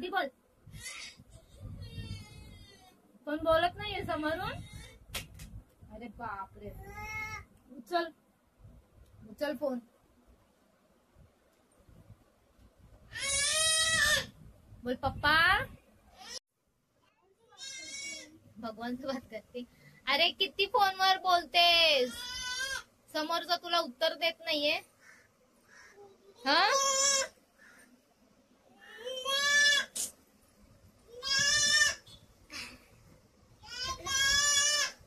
दीदी बोल. कोण बोलत नाहीये समोरून. अरे बापरे. उचल उचल फोन. बोल पप्पा. भगवान से बात करते. अरे किती फोनवर बोलतेस. समोरचा तुला उत्तर देत नाहीये. हा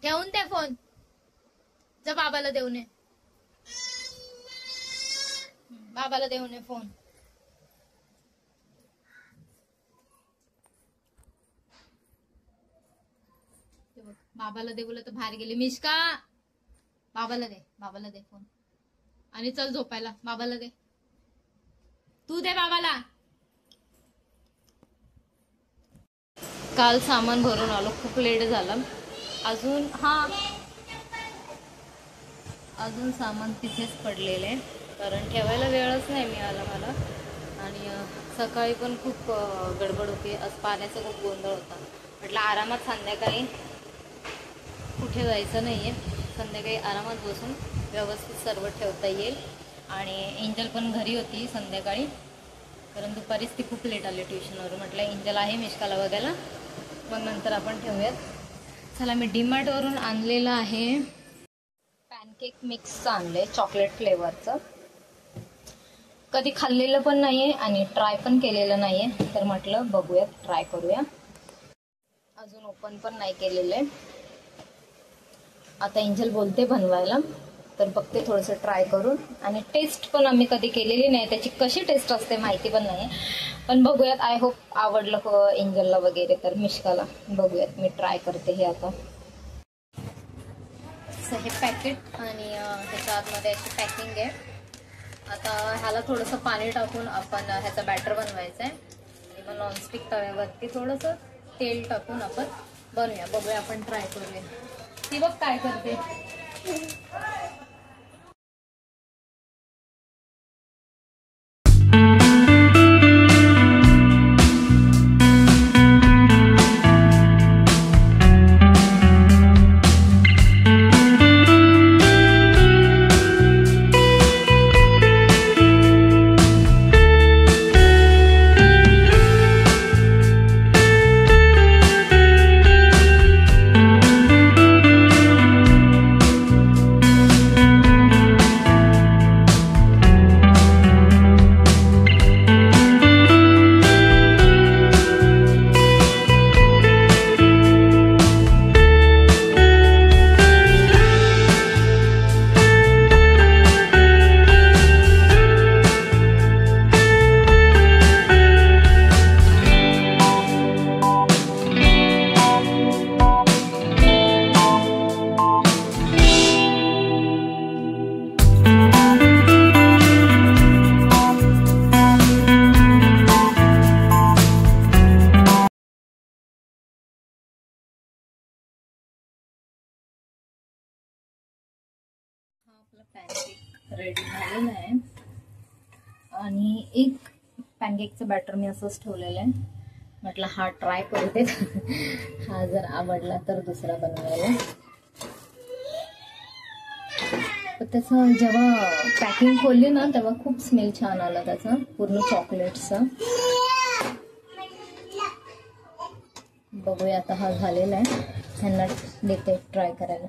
ठेवून दे फोन. जा बाबाला देऊन ये. बाबाला देऊन ये फोन. बाबाला दे बोलत तर बाहेर गेले. मिश्का बाबाला दे फोन. आणि चल झोपायला. बाबाला दे. तू दे बाबाला. काल सामान भरून आलो. खूप लेट झाला. अजून सामान तिथेच पडलेले आहे. कारण ठेवायला वेळच नाही मिळाला मला. आणि सकाळी पण खूप गडबड होती. आज पाण्याचा खूप गोंधळ होता. म्हटलं आरामात संध्याकाळी कुठे जायचं नाहीये. संध्याकाळी आरामात बसून व्यवस्थित सर्व ठेवता येईल. आणि एंजल पण घरी होती संध्याकाळी. कारण दुपारीच ती खूप लेट आली ट्युशनवरून. म्हटलं एंजल आहे मिश्काला बघायला, मग नंतर आपण ठेवूयात. चला मी डीमार्टवरून आणलेलं आहे पॅनकेक मिक्सचं आणलंय चॉकलेट फ्लेवरचं. कधी खाल्लेलं पण नाहीये आणि ट्राय पण केलेलं नाहीये. तर म्हटलं बघूयात, ट्राय करूया. अजून ओपन पण नाही केलेलं आहे. आता एंजल बोलते बनवायला, तर बघते थोडंसं ट्राय करून. आणि टेस्ट पण आम्ही कधी केलेली नाही. त्याची कशी टेस्ट असते माहिती पण नाही. पण बघूयात. आय होप आवडलं एंजलला वगैरे. तर मिश्काला बघूयात. मी ट्राय करते हे आता. हे पॅकेट आणि त्याच्या आतमध्ये अशी पॅकिंग आहे. आता ह्याला थोडंसं पाणी टाकून आपण ह्याचा बॅटर बनवायचा आहे. आणि मग नॉनस्टिक तव्यावरती थोडंसं तेल टाकून आपण बनवूया. बघूया, आपण ट्राय करूया. ती बघ काय करते. पॅनकेक रेडी झालेला आहे. आणि एक पॅनकेकचं बॅटर मी असंच ठेवलेलं आहे. म्हटलं हा ट्राय करते. हा जर आवडला तर दुसरा बनवायला. पण त्याचं जेव्हा पॅकिंग खोलली ना तेव्हा खूप स्मेल छान आला त्याचा, पूर्ण चॉकलेटचा. बघूया आता हा झालेला आहे. ह्यांना देते ट्राय करायला.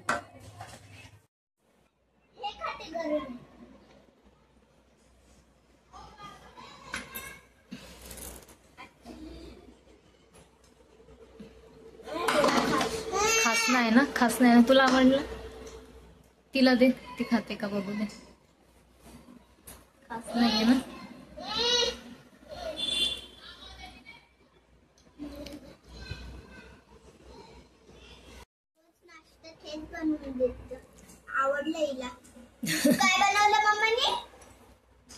खास नाही ना. तुला आवडलं? तिला दे, ती खाते का बघू दे. खास नाहीये ना. आवडलं हिला. काय बनवलं मम्माने?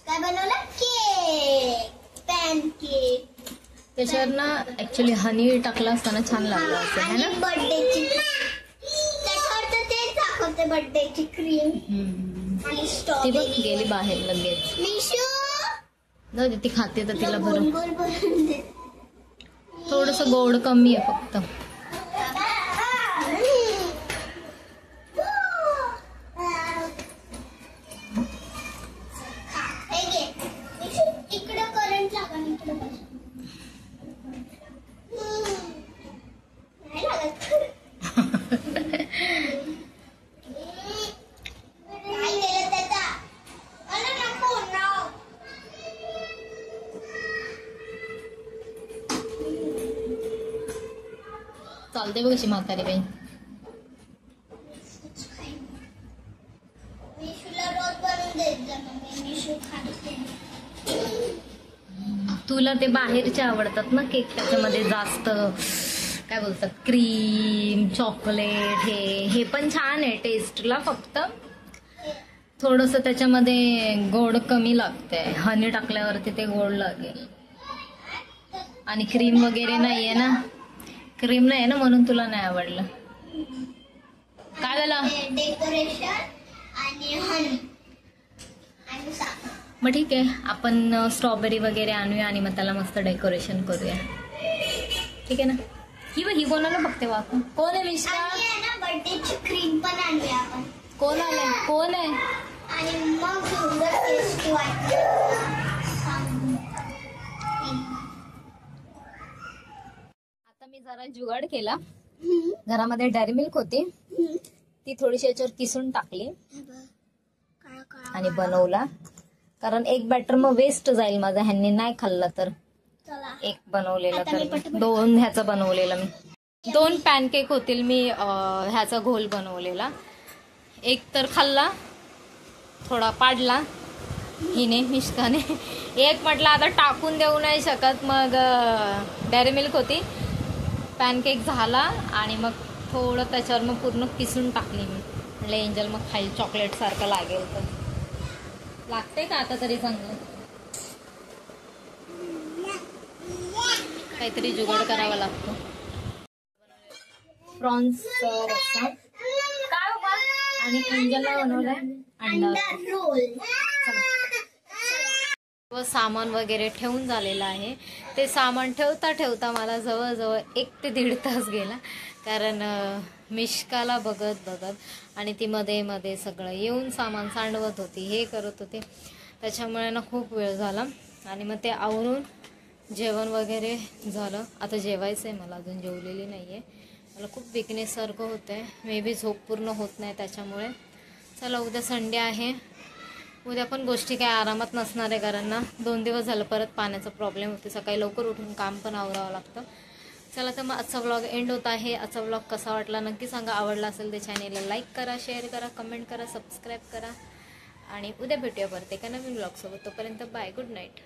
काय बनवलं? Cake, pancake. त्याच्यावर ना ऍक्च्युली हनी टाकला असताना छान लागलं असं है ना. बर्थडेची त्याच्यावर तर तेच दाखवते, बर्थडेची क्रीम आणि ती बघ गेली बाहेर लगेच. मिशू जाऊ दे, ती खाते तर तिला बरं. थोडस गोड कमी आहे फक्त. इकडे करंट लागा इकडे नाही लागत. काय केलं त्याचा? अरे नको ना. चालते बघ कशी म्हातारी बाई. मिशूला रोज बनवून देत जा मम्मी. मिशू खाते. तुला ते बाहेरचे आवडतात ना केक, त्याच्यामध्ये जास्त काय बोलतात क्रीम चॉकलेट. हे पण छान आहे टेस्टला, फक्त थोडस त्याच्यामध्ये गोड कमी लागते. हनी टाकल्यावरती ते गोड लागेल. आणि क्रीम वगैरे नाहीये ना, क्रीम नाही ना म्हणून तुला नाही आवडलं. काय झालं? डेकोरेशन आणि हनी आणि साखर. मग ठीक आहे, आपण स्ट्रॉबेरी वगैरे आणूया आणि मग त्याला मस्त डेकोरेशन करूया. ठीक आहे ना. ही कोणाला बघते वाकून? कोण आहे मिश्रा? आणि आहे ना बर्थडेची क्रीम पण आणूया आपण. कोण आलंय? कोण आहे? आणि मग सुंदर टेस्टी वाटतं. आता मी जरा जुगाड केला. घरामध्ये डेअरी मिल्क होती, ती थोडीशी याच्यावर किसून टाकली आणि बनवला. कारण एक बॅटर मग वेस्ट जाईल माझा, ह्यांनी नाही खाल्लं तर. चला एक बनवलेला तर 2 ह्याचा बनवलेला मी. 2 पॅनकेक होतील मी ह्याचा घोल बनवलेला. एक तर खाल्ला, थोडा पाडला हिने मिष्काने. एक म्हटलं आता टाकून देऊ नाही शकत, मग डेअरी मिल्क होती, पॅनकेक झाला आणि मग थोडं त्याच्यावर मग पूर्ण किसून टाकली मी. म्हटलं एंजल मग खाईल, चॉकलेट सारखं लागेल तर. लागते का आता तरी चांगलं? काहीतरी जुगाड करावा लागतो. प्रॉन्स रस्सा काय बाबा? आणि एंजलला बनवलाय अंडा रोल. व सामान वगैरे ठेवून झालेलं आहे. ते सामान ठेवता ठेवता मला जवळजवळ 1 ते 1.5 तास गेला. कारण मिष्काला बघत आणि ती मध्ये मध्ये सगळं येऊन सामान सांडवत होती, हे करत होते. त्याच्यामुळे ना खूप वेळ झाला. आणि मग ते आवरून जेवण वगैरे झालं. आता जेवायचं आहे मला, अजून जेवलेली नाही आहे. मला खूप विकनेससारखं होतं आहे, मे बी झोप पूर्ण होत नाही त्याच्यामुळे. चला उद्या संडे आहे, उद्या पण गोष्टी काय आरामात नसणार आहे. कारण ना 2 दिवस झालं परत पाण्याचा प्रॉब्लेम होते. सकाळी लवकर उठून काम पण आवरावं लागतं. चला तर मग आजचा व्लॉग एंड होत आहे. आजचा व्लॉग कसा वाटला नक्की सांगा. आवडला असेल तर चॅनेलला लाईक करा, शेअर करा, कमेंट करा, सबस्क्राईब करा. आणि उद्या भेटूया परत एका नवीन व्लॉगसोबत. तोपर्यंत बाय, गुड नाईट.